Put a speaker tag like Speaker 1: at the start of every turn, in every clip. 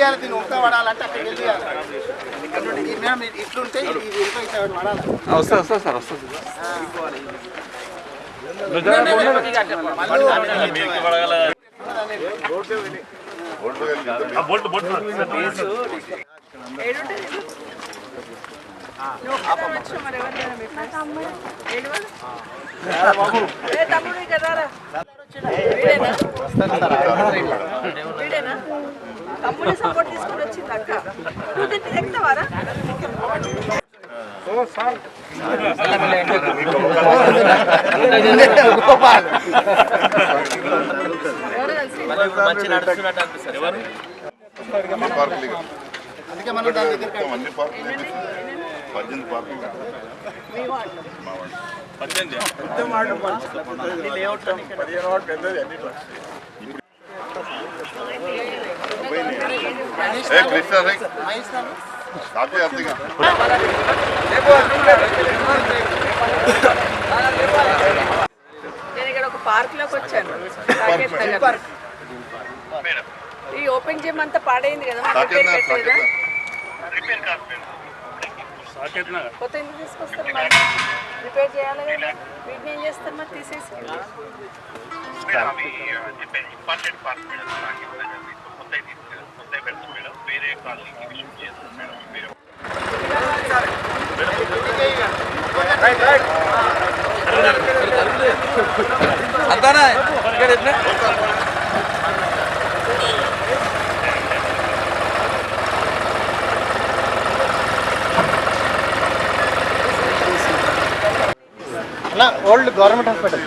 Speaker 1: వెళ్ళియాలి, దీన్ని ఒక్క పడాలంటే అక్కడికి వెళ్ళియాలి. మేము ఇట్లుంటే ఇది వెళ్ళిపోయి పడాలి.
Speaker 2: వస్తుంది సార్ వస్తుంది.
Speaker 3: తమ్ముడు సపోర్ట్ తీసుకుని వచ్చింది అక్క. ఎక్కుతావారా?
Speaker 1: అందుకే మనం దాని దగ్గర
Speaker 3: నేను ఇక్కడ ఒక పార్క్ లోకి వచ్చాను. ఈ ఓపెన్ జిమ్ అంతా పాడైంది కదా, కొత్త ఎందుకు తీసుకొస్తారు? మరి రిపేర్ చేయాలి కదా, వీటిని ఏం చేస్తారు మరి తీసేసి?
Speaker 2: అంతానా
Speaker 1: ఓల్డ్ గవర్నమెంట్ హాస్పిటల్.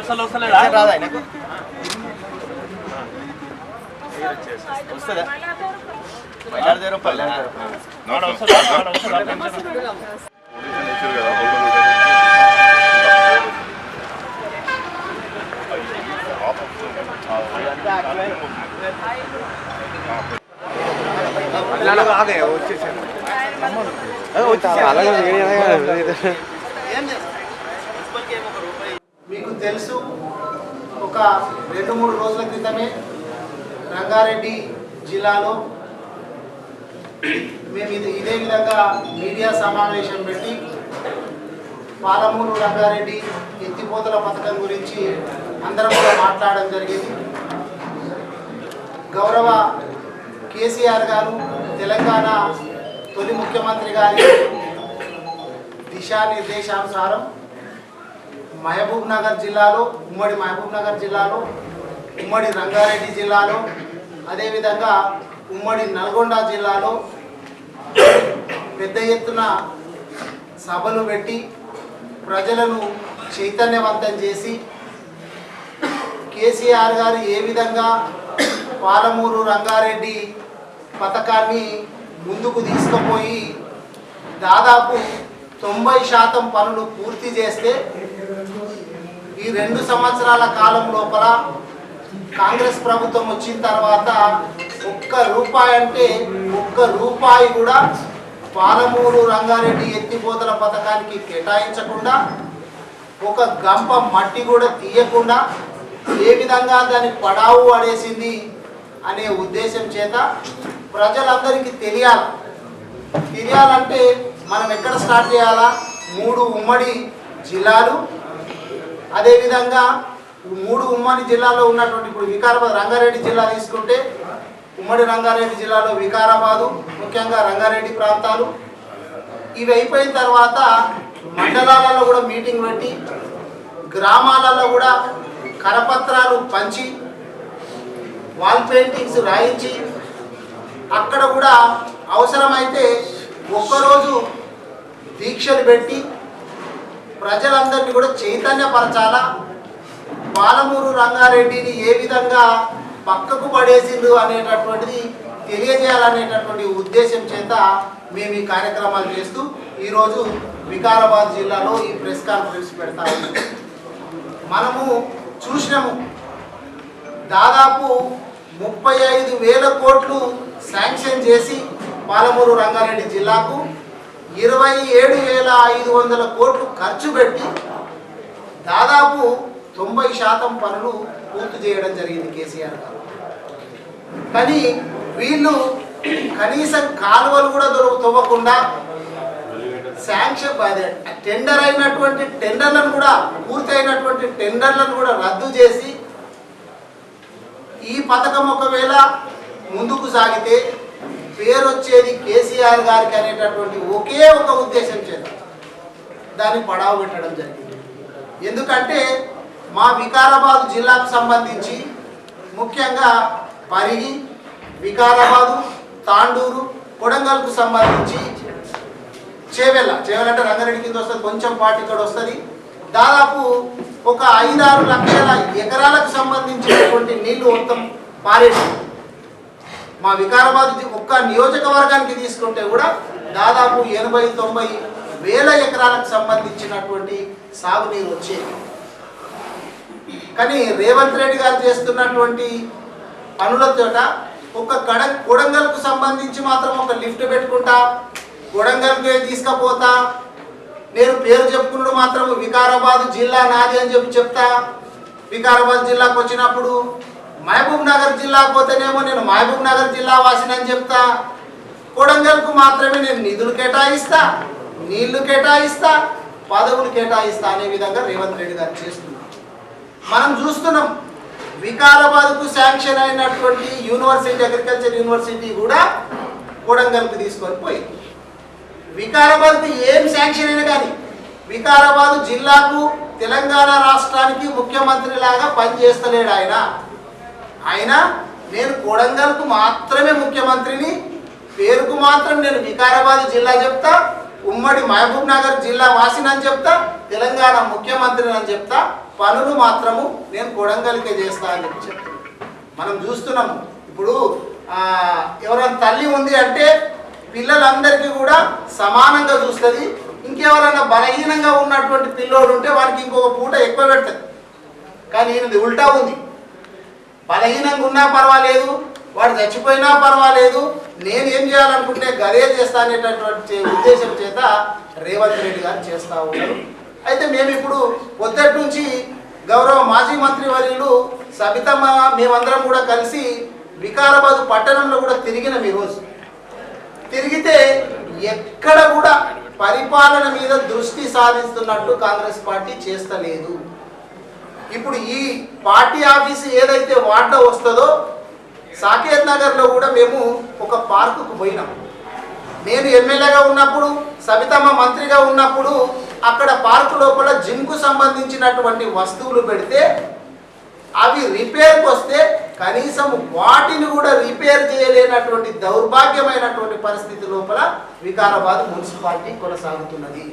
Speaker 2: అసలు వస్తలేదా?
Speaker 1: రాదా ఆయనకు? వస్తుందా? మీకు తెలుసు, ఒక 2-3 రోజుల క్రితమే రంగారెడ్డి జిల్లాలో మేము ఇదే విధంగా మీడియా సమావేశం పెట్టి పాలమూరు రంగారెడ్డి ఎత్తిపోతల పథకం గురించి అందరం కూడా మాట్లాడడం జరిగింది. గౌరవ కేసీఆర్ గారు తెలంగాణ తొలి ముఖ్యమంత్రి గారి దిశానిర్దేశానుసారం మహబూబ్ నగర్ జిల్లాలో, ఉమ్మడి మహబూబ్ నగర్ జిల్లాలో, ఉమ్మడి రంగారెడ్డి జిల్లాలో, అదేవిధంగా ఉమ్మడి నల్గొండ జిల్లాలో పెద్ద ఎత్తున సభలు పెట్టి ప్రజలను చైతన్యవంతం చేసి కేసీఆర్ గారు ఏ విధంగా పాలమూరు రంగారెడ్డి పథకాన్ని ముందుకు తీసుకుపోయి దాదాపు 90% పనులు పూర్తి చేస్తే ఈ 2 సంవత్సరాల కాలం లోపల కాంగ్రెస్ ప్రభుత్వం వచ్చిన తర్వాత ఒక్క రూపాయి కూడా పాలమూరు రంగారెడ్డి ఎత్తిపోతల పథకానికి కేటాయించకుండా, ఒక గంప మట్టి కూడా తీయకుండా ఏ విధంగా దాన్ని పడావు అనేసింది అనే ఉద్దేశం చేత ప్రజలందరికీ తెలియాలంటే మనం ఎక్కడ స్టార్ట్ చేయాలా? 3 ఉమ్మడి జిల్లాలు, అదేవిధంగా 3 ఉమ్మడి జిల్లాలో ఉన్నటువంటి, ఇప్పుడు వికారాబాద్ రంగారెడ్డి జిల్లా తీసుకుంటే ఉమ్మడి రంగారెడ్డి జిల్లాలో వికారాబాదు, ముఖ్యంగా రంగారెడ్డి ప్రాంతాలు, ఇవి అయిపోయిన తర్వాత మండలాలలో కూడా మీటింగ్ పెట్టి గ్రామాలలో కూడా కరపత్రాలు పంచి వాల్ పెయింటింగ్స్ రాయించి అక్కడ కూడా అవసరమైతే ఒక్కరోజు దీక్షలు పెట్టి ప్రజలందరినీ కూడా చైతన్యపరచాలా, పాలమూరు రంగారెడ్డిని ఏ విధంగా పక్కకు పడేసిండు అనేటటువంటిది తెలియజేయాలనేటటువంటి ఉద్దేశం చేత మేము ఈ కార్యక్రమాలు చేస్తూ ఈరోజు వికారాబాద్ జిల్లాలో ఈ ప్రెస్ కాన్ఫరెన్స్ పెడతా ఉన్నాం. మనము చూసినాము, దాదాపు 35,000 కోట్లు శాంక్షన్ చేసి పాలమూరు రంగారెడ్డి జిల్లాకు 27,500 కోట్లు ఖర్చు పెట్టి దాదాపు 90% పనులు పూర్తి చేయడం జరిగింది కేసీఆర్ గారు. కానీ వీళ్ళు కనీసం కాలువలు కూడా తవ్వకుండా శాంక్షన్ టెండర్ అయినటువంటి టెండర్లను కూడా పూర్తి అయినటువంటి టెండర్లను కూడా రద్దు చేసి ఈ పథకం ఒకవేళ ముందుకు సాగితే పేరు వచ్చేది కేసీఆర్ గారికి అనేటటువంటి ఒకే ఒక ఉద్దేశం చేత దాన్ని పడావు పెట్టడం జరిగింది. ఎందుకంటే మా వికారాబాద్ జిల్లాకు సంబంధించి ముఖ్యంగా పరిగి, వికారాబాదు, తాండూరు, కొడంగల్కు సంబంధించి చేవెళ్ళ అంటే రంగారెడ్డి కింద వస్తుంది, కొంచెం పాటు ఇక్కడ వస్తుంది. దాదాపు ఒక 5-6 లక్షల ఎకరాలకు సంబంధించినటువంటి నీళ్లు మొత్తం పారేసి మా వికారాబాద్ ఒక్క నియోజకవర్గానికి తీసుకుంటే కూడా దాదాపు 80-90 వేల ఎకరాలకు సంబంధించినటువంటి సాగునీరు వచ్చేది. కానీ రేవంత్ రెడ్డి గారు చేస్తున్నటువంటి పనులతోట ఒక కొడంగల్కు సంబంధించి మాత్రం ఒక లిఫ్ట్ పెట్టుకుంటా, కొడంగల్కి తీసుకపోతా, నేను పేరు చెప్పుకున్నాడు మాత్రం వికారాబాద్ జిల్లా నాది అని చెప్తా. వికారాబాద్ జిల్లాకు వచ్చినప్పుడు మహబూబ్ నగర్ జిల్లాకు పోతేనేమో నేను మహబూబ్ నగర్ జిల్లా వాసినని చెప్తా. కొడంగల్కు మాత్రమే నేను నిధులు కేటాయిస్తా, నీళ్లు కేటాయిస్తా, పదవులు కేటాయిస్తా అనే విధంగా రేవంత్ రెడ్డి గారు చేస్తున్నారు. మనం చూస్తున్నాం, వికారాబాద్కు శాంక్షన్ అయినటువంటి యూనివర్సిటీ, అగ్రికల్చర్ యూనివర్సిటీ కూడా కొడంగల్కు తీసుకొని పోయింది. వికారాబాద్కు ఏం శాంక్షన్ అయినా కానీ వికారాబాద్ జిల్లాకు తెలంగాణ రాష్ట్రానికి ముఖ్యమంత్రి లాగా పనిచేస్తలేడు ఆయన నేను కొడంగల్కు మాత్రమే ముఖ్యమంత్రిని, పేరుకు మాత్రం నేను వికారాబాద్ జిల్లా చెప్తా, ఉమ్మడి మహబూబ్ నగర్ జిల్లా వాసినని చెప్తా, తెలంగాణ ముఖ్యమంత్రిని అని చెప్తా, పనులు మాత్రము నేను కొడంగల్కే చేస్తా అని చెప్తున్నాను. మనం చూస్తున్నాము ఇప్పుడు ఎవరైనా తల్లి ఉంది అంటే పిల్లలందరికీ కూడా సమానంగా చూస్తుంది. ఇంకెవరైనా బలహీనంగా ఉన్నటువంటి పిల్లోడు ఉంటే వానికి ఇంకొక పూట ఎక్కువ పెడుతుంది. కానీ ఈయనది ఉల్టా ఉంది, బలహీనంగా ఉన్నా పర్వాలేదు, వాడు చచ్చిపోయినా పర్వాలేదు, నేను ఏం చేయాలనుకుంటే గదే చేస్తా అనేటటువంటి ఉద్దేశం చేత రేవంత్ రెడ్డి గారు చేస్తూ ఉన్నారు. అయితే మేము ఇప్పుడు పొద్దుటి నుంచి గౌరవ మాజీ మంత్రి వర్యులు సబితమ్మ మేమందరం కూడా కలిసి వికారాబాద్ పట్టణంలో కూడా తిరిగినాం. ఈరోజు తిరిగితే ఎక్కడ కూడా పరిపాలన మీద దృష్టి సాధిస్తున్నట్టు కాంగ్రెస్ పార్టీ చేస్తలేదు. ఇప్పుడు ఈ పార్టీ ఆఫీసు ఏదైతే వార్డులో వస్తుందో సాకేత్ నగర్లో కూడా మేము ఒక పార్కుకు పోయినాం. నేను ఎమ్మెల్యేగా ఉన్నప్పుడు, సబితమ్మ మంత్రిగా ఉన్నప్పుడు అక్కడ పార్కు లోపల జిమ్కు సంబంధించినటువంటి వస్తువులు పెడితే అవి రిపేర్కి వస్తే కనీసం వాటిని కూడా రిపేర్ చేయలేనటువంటి దౌర్భాగ్యమైనటువంటి పరిస్థితి లోపల వికారాబాద్ మున్సిపాలిటీ కొనసాగుతున్నది.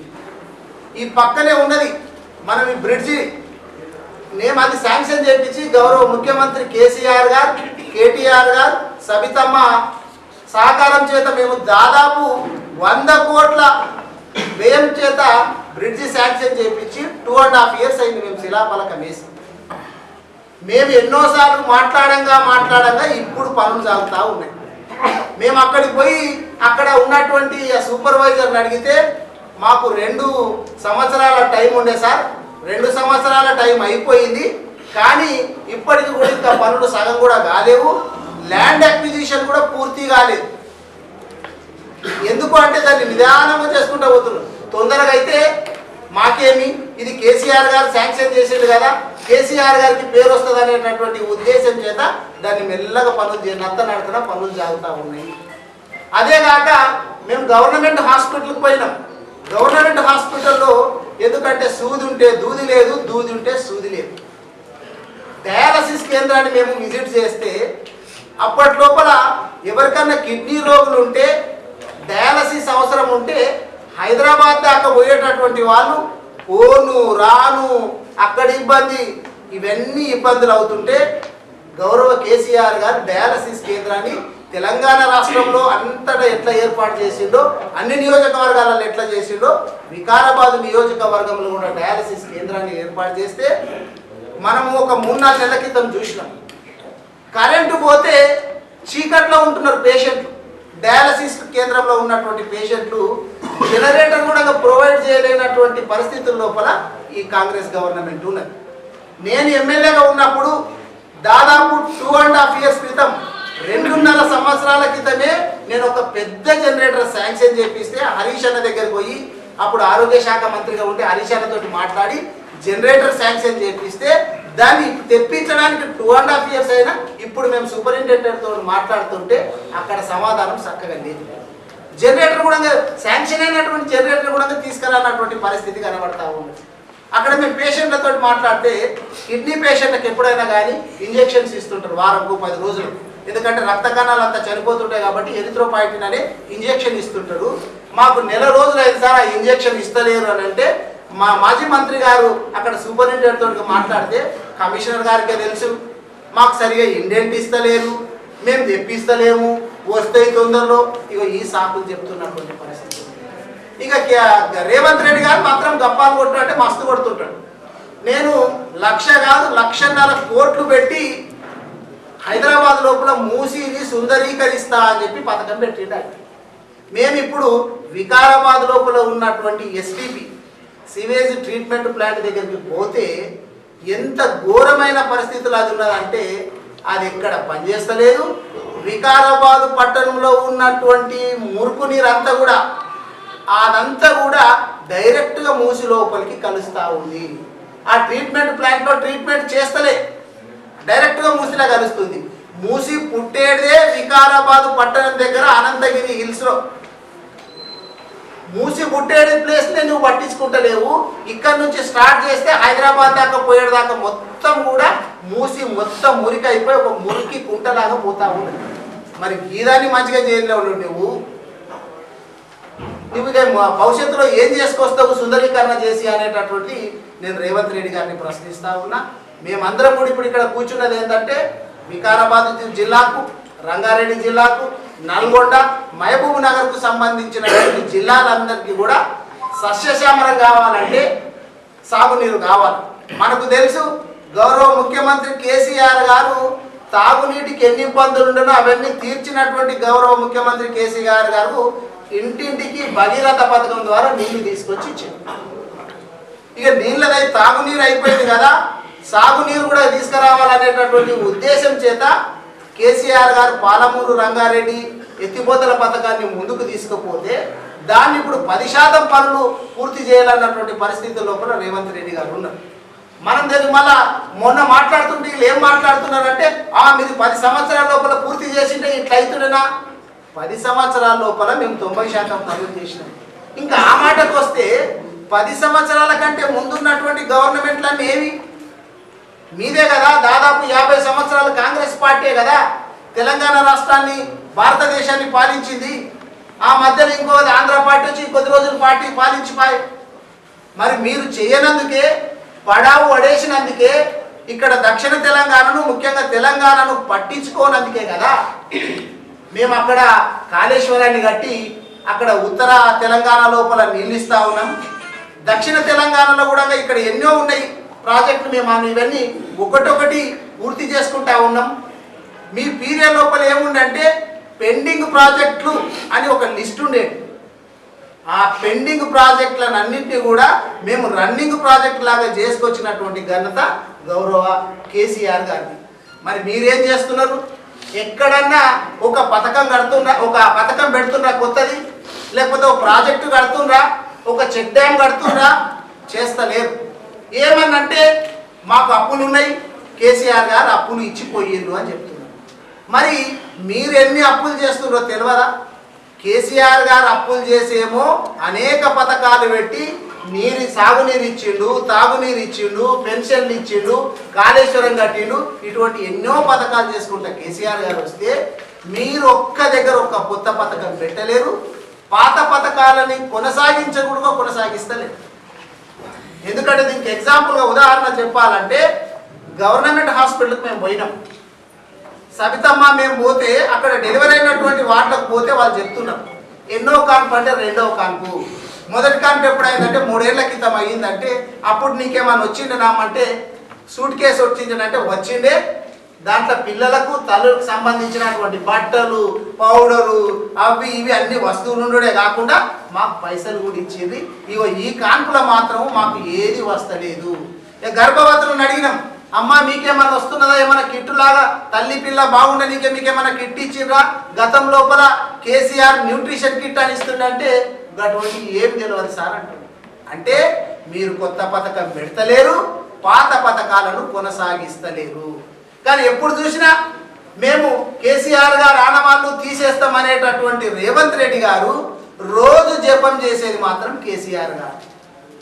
Speaker 1: ఈ పక్కనే ఉన్నది మనం ఈ బ్రిడ్జి, మేము అది శాంక్షన్ చేయించి గౌరవ ముఖ్యమంత్రి కేసీఆర్ గారు, కేటీఆర్ గారు, సబితమ్మ సహకారం చేత మేము దాదాపు 100 కోట్ల వ్యయం చేత బ్రిడ్జి శాంక్షన్ చేయించి 2.5 years అయింది మేము శిలాఫలకం వేసి. మేము ఎన్నోసార్లు మాట్లాడంగా ఇప్పుడు పనులు సాగుతూ ఉన్నాయి. మేము అక్కడికి పోయి అక్కడ ఉన్నటువంటి సూపర్వైజర్ని అడిగితే మాకు 2 సంవత్సరాల టైం ఉండే సార్, 2 సంవత్సరాల టైం అయిపోయింది, కానీ ఇప్పటికి కూడా ఇంకా పనులు సగం కూడా కాలేవు, ల్యాండ్ అక్విజిషన్ కూడా పూర్తి కాలేదు. ఎందుకు అంటే దాన్ని నిదానంగా చేసుకుంటూ పోతున్నారు. తొందరగా అయితే మాకేమి, ఇది కేసీఆర్ గారు శాంక్షన్ చేసేది కదా, కేసీఆర్ గారికి పేరు వస్తుంది అనేటటువంటి ఉద్దేశం చేత దాన్ని మెల్లగా పనులు నడతన పనులు జరుగుతూ ఉన్నాయి. అదేగాక మేము గవర్నమెంట్ హాస్పిటల్కి పోయినాం. గవర్నమెంట్ హాస్పిటల్లో ఎందుకంటే సూది ఉంటే దూది లేదు, దూది ఉంటే సూది లేదు. డయాలసిస్ కేంద్రాన్ని మేము విజిట్ చేస్తే అప్పటి లోపల ఎవరికన్నా కిడ్నీ రోగులు ఉంటే, డయాలసిస్ అవసరం ఉంటే హైదరాబాద్ దాకా పోయేటటువంటి వాళ్ళు పోను రాను అక్కడ ఇబ్బంది, ఇవన్నీ ఇబ్బందులు అవుతుంటే గౌరవ కేసీఆర్ గారు డయాలసిస్ కేంద్రాన్ని తెలంగాణ రాష్ట్రంలో అంతటా ఎట్లా ఏర్పాటు చేసిండో, అన్ని నియోజకవర్గాలలో ఎట్లా చేసిండో, వికారాబాద్ నియోజకవర్గంలో కూడా డయాలసిస్ కేంద్రాన్ని ఏర్పాటు చేస్తే మనము ఒక 3-4 నెలల క్రితం చూసినాం. కరెంటు పోతే చీకట్లో ఉంటున్నారు పేషెంట్లు. డయాలసిస్ కేంద్రంలో ఉన్నటువంటి పేషెంట్లు జనరేటర్ కూడా ప్రొవైడ్ చేయలేనటువంటి పరిస్థితుల లోపల ఈ కాంగ్రెస్ గవర్నమెంట్ ఉన్నది. నేను ఎమ్మెల్యేగా ఉన్నప్పుడు దాదాపు 2.5 years క్రితం, 2.5 సంవత్సరాల క్రితమే నేను ఒక పెద్ద జనరేటర్ శాంక్షన్ చేపిస్తే హరీష్ అన్న దగ్గరికి పోయి, అప్పుడు ఆరోగ్య శాఖ మంత్రిగా ఉంటే హరీష్ అన్నతోటి మాట్లాడి జనరేటర్ శాంక్షన్ చేపిస్తే దాన్ని తెప్పించడానికి 2.5 years అయినా ఇప్పుడు మేము సూపరింటెండెంట్ తోటి మాట్లాడుతుంటే అక్కడ సమాధానం చక్కగా లేదు. జనరేటర్ కూడా శాంక్షన్ అయినటువంటి జనరేటర్ కూడా తీసుకురానటువంటి పరిస్థితి కనబడతా ఉంది. అక్కడ మేము పేషెంట్లతో మాట్లాడితే కిడ్నీ పేషెంట్లకు ఎప్పుడైనా కానీ ఇంజెక్షన్స్ ఇస్తుంటారు వారంకు 10 రోజులు. ఎందుకంటే రక్త కణాలు అంతా చనిపోతుంటాయి కాబట్టి ఎరిథ్రోపాయిటిన్ అనే ఇంజెక్షన్ ఇస్తుంటారు. మాకు 1 రోజులు అయింది సార్, ఆ ఇంజెక్షన్ ఇస్తలేరు అని అంటే మా మాజీ మంత్రి గారు అక్కడ సూపరింటెండెంట్ తోటి మాట్లాడితే కమిషనర్ గారికే తెలుసు, మాకు సరిగా ఇండెంట్ ఇస్తలేరు, మేము తెప్పిస్తలేము, వస్తాయి తొందరలో. ఇక ఈ సాకులు చెప్తున్నటువంటి పరిస్థితి. ఇక రేవంత్ రెడ్డి గారు మాత్రం గప్పాలు కొట్టు అంటే మస్తు కొడుతుంటాడు. నేను 1,00,000 కాదు 1,50,000 కోట్లు పెట్టి హైదరాబాద్ లోపల మూసీని సుందరీకరిస్తా అని చెప్పి పథకం పెట్టిండాలి. మేము ఇప్పుడు వికారాబాద్ లోపల ఉన్నటువంటి ఎస్టీపీ సివేజ్ ట్రీట్మెంట్ ప్లాంట్ దగ్గరికి పోతే ఎంత ఘోరమైన పరిస్థితులు అది ఉన్నదంటే అది ఎక్కడ పనిచేస్తలేదు. వికారాబాద్ పట్టణంలో ఉన్నటువంటి మురుకు నీరు అంతా కూడా అదంతా కూడా డైరెక్ట్గా మూసి లోపలికి కలుస్తూ ఉంది. ఆ ట్రీట్మెంట్ ప్లాంట్లో ట్రీట్మెంట్ చేస్తలే, డైరెక్ట్గా మూసిలా కలుస్తుంది. మూసి పుట్టేదే వికారాబాద్ పట్టణం దగ్గర అనంతగిరి హిల్స్లో. మూసి పుట్టేది ప్లేస్ని నువ్వు పట్టించుకుంటలేవు. ఇక్కడ నుంచి స్టార్ట్ చేస్తే హైదరాబాద్ దాకా పోయేదాకా మొత్తం కూడా మూసి మొత్తం మురికి అయిపోయి ఒక మురికి కుంటలాగా పోతా ఉన్నది. మరి గీదాన్ని మంచిగా చేయలేవు నువ్వు. నువ్వు భవిష్యత్తులో ఏం చేసుకొస్తావు సుందరీకరణ చేసి అనేటటువంటి నేను రేవంత్ రెడ్డి గారిని ప్రశ్నిస్తా ఉన్నా. మేమందరం కూడా ఇప్పుడు ఇక్కడ కూర్చున్నది ఏంటంటే వికారాబాద్ జిల్లాకు, రంగారెడ్డి జిల్లాకు, నల్గొండ, మహబూబ్ నగర్కు సంబంధించినటువంటి జిల్లాలందరికీ కూడా సస్యశ్యామలం కావాలంటే సాగునీరు కావాలి. మనకు తెలుసు గౌరవ ముఖ్యమంత్రి కేసీఆర్ గారు తాగునీటికి ఎన్ని ఇబ్బందులు ఉండనో అవన్నీ తీర్చినటువంటి గౌరవ ముఖ్యమంత్రి కేసీఆర్ గారు ఇంటింటికి భగీరథ పథకం ద్వారా నీళ్లు తీసుకొచ్చి ఇచ్చారు. ఇక నీళ్ళదై తాగునీరు అయిపోయింది కదా, సాగునీరు కూడా తీసుకురావాలనేటటువంటి ఉద్దేశం చేత కేసీఆర్ గారు పాలమూరు రంగారెడ్డి ఎత్తిపోతల పథకాన్ని ముందుకు తీసుకుపోతే దాన్ని ఇప్పుడు 10% పనులు పూర్తి చేయాలన్నటువంటి పరిస్థితి లోపల రేవంత్ రెడ్డి గారు ఉన్నారు. మనం దాన్ని మళ్ళా మొన్న మాట్లాడుతుంటే వీళ్ళు ఏం మాట్లాడుతున్నారంటే మీది 10 సంవత్సరాల లోపల పూర్తి చేసింటే ఇట్లా అవుతుండేనా? 10 సంవత్సరాల లోపల మేము 90% పనులు చేసినాం. ఇంకా ఆ మాటకు వస్తే 10 సంవత్సరాల కంటే ముందున్నటువంటి గవర్నమెంట్లన్నీ ఏవి మీదే కదా. దాదాపు 50 సంవత్సరాలు కాంగ్రెస్ పార్టీ కదా తెలంగాణ రాష్ట్రాన్ని భారతదేశాన్ని పాలించింది. ఆ మధ్యలో ఇంకో ఆంధ్ర పార్టీ వచ్చి కొద్ది రోజులు పార్టీ పాలించిపోయి. మరి మీరు చేయనందుకే, పడావు పడేసినందుకే, ఇక్కడ దక్షిణ తెలంగాణను ముఖ్యంగా తెలంగాణను పట్టించుకోనందుకే కదా మేము అక్కడ కాళేశ్వరాన్ని కట్టి అక్కడ ఉత్తర తెలంగాణ లోపల నిలిస్తా ఉన్నాం. దక్షిణ తెలంగాణలో కూడా ఇక్కడ ఎన్నో ఉన్నాయి ప్రాజెక్టులు. మేము ఇవన్నీ ఒకటొకటి పూర్తి చేసుకుంటా ఉన్నాం. మీ పీరియడ్ లోపల ఏముందంటే పెండింగ్ ప్రాజెక్టులు అని ఒక లిస్ట్ ఉండేది. ఆ పెండింగ్ ప్రాజెక్టులను అన్నింటినీ కూడా మేము రన్నింగ్ ప్రాజెక్ట్ లాగా చేసుకొచ్చినటువంటి ఘనత గౌరవ కేసీఆర్ గారిని. మరి మీరేం చేస్తున్నారు? ఎక్కడన్నా ఒక పథకం కడుతున్నా, ఒక పథకం పెడుతున్నా కొత్తది, లేకపోతే ఒక ప్రాజెక్టు కడుతున్నా, ఒక చెక్ డ్యామ్ కడుతున్నా, చేస్తలేరు. ఏమన్నంటే మాకు అప్పులు ఉన్నాయి, కేసీఆర్ గారు అప్పులు ఇచ్చిపోయిండ్రు అని చెప్తున్నారు. మరి మీరు ఎన్ని అప్పులు చేస్తున్నారో తెలియదా? కేసీఆర్ గారు అప్పులు చేసేమో అనేక పథకాలు పెట్టి సాగునీరు ఇచ్చిండు, తాగునీరు ఇచ్చిండు, పెన్షన్లు ఇచ్చిండు, కాళేశ్వరం కట్టిండు, ఇటువంటి ఎన్నో పథకాలు చేసుకుంటా కేసీఆర్ గారు వస్తే మీరు ఒక్క దగ్గర ఒక్క కొత్త పథకం పెట్టలేరు. పాత పథకాలని కొనసాగిస్తలేరు. ఎందుకంటే దీనికి ఎగ్జాంపుల్గా ఉదాహరణ చెప్పాలంటే గవర్నమెంట్ హాస్పిటల్కి మేము పోయినాం. సబితమ్మ మేము పోతే అక్కడ డెలివరీ అయినటువంటి వార్డులకు పోతే వాళ్ళు చెప్తున్నారు ఎన్నో కాన్పు అంటే రెండవ కాన్పు, మొదటి కాన్పు ఎప్పుడైందంటే 3 ఏళ్ల క్రితం అయ్యిందంటే అప్పుడు నీకేమన్నా వచ్చిండే నామంటే సూట్ కేసు వచ్చిందంటే వచ్చిండే, దాంట్లో పిల్లలకు తల్లులకు సంబంధించినటువంటి బట్టలు పౌడరు అవి ఇవి అన్ని వస్తువులు ఉండడే కాకుండా మాకు పైసలు కూడా ఇచ్చింది. ఇగో ఈ కాన్పులో మాత్రం మాకు ఏది వస్తలేదు. గర్భవతులను అడిగినాం, అమ్మ మీకేమన్నా వస్తున్నదా, ఏమైనా కిట్టు లాగా తల్లి పిల్ల బాగుండే మీకేమైనా కిట్ ఇచ్చిండ్రా, గతం లోపల కేసీఆర్ న్యూట్రిషన్ కిట్ అని ఇస్తుండే, అటువంటి ఏం తెలియదు సార్ అంటారు. అంటే మీరు కొత్త పథకం పెడతలేరు, పాత పథకాలను కొనసాగిస్తలేరు. కానీ ఎప్పుడు చూసినా మేము కేసీఆర్ గారు ఆనవాళ్ళు తీసేస్తామనేటటువంటి రేవంత్ రెడ్డి గారు రోజు జపం చేసేది మాత్రం కేసీఆర్ గారు.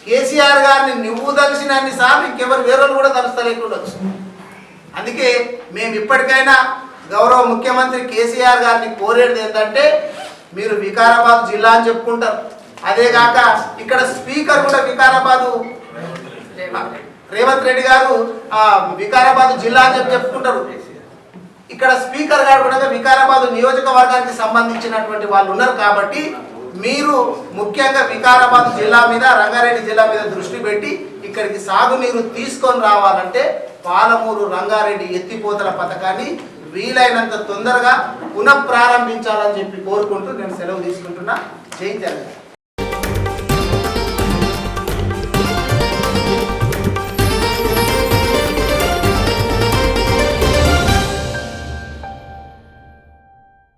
Speaker 1: కేసీఆర్ గారిని నువ్వు తలిసినన్ని సార్లు ఇంకెవరు వేరే కూడా తలుస్తలేకుండొచ్చు. అందుకే మేము ఇప్పటికైనా గౌరవ ముఖ్యమంత్రి కేసీఆర్ గారిని కోరేది ఏంటంటే, మీరు వికారాబాద్ జిల్లా అని చెప్పుకుంటారు, అదేగాక ఇక్కడ స్పీకర్ కూడా వికారాబాదు రేవంత్ రెడ్డి గారు వికారాబాద్ జిల్లా అని చెప్పుకుంటారు. ఇక్కడ స్పీకర్ గారు కూడా వికారాబాద్ నియోజకవర్గానికి సంబంధించినటువంటి వాళ్ళు ఉన్నారు. కాబట్టి మీరు ముఖ్యంగా వికారాబాద్ జిల్లా మీద రంగారెడ్డి జిల్లా మీద దృష్టి పెట్టి ఇక్కడికి సాగునీరు తీసుకొని రావాలంటే పాలమూరు రంగారెడ్డి ఎత్తిపోతల పథకాన్ని వీలైనంత తొందరగా పునఃప్రారంభించాలని చెప్పి కోరుకుంటూ నేను సెలవు తీసుకుంటున్నా. జై తెలంగాణ.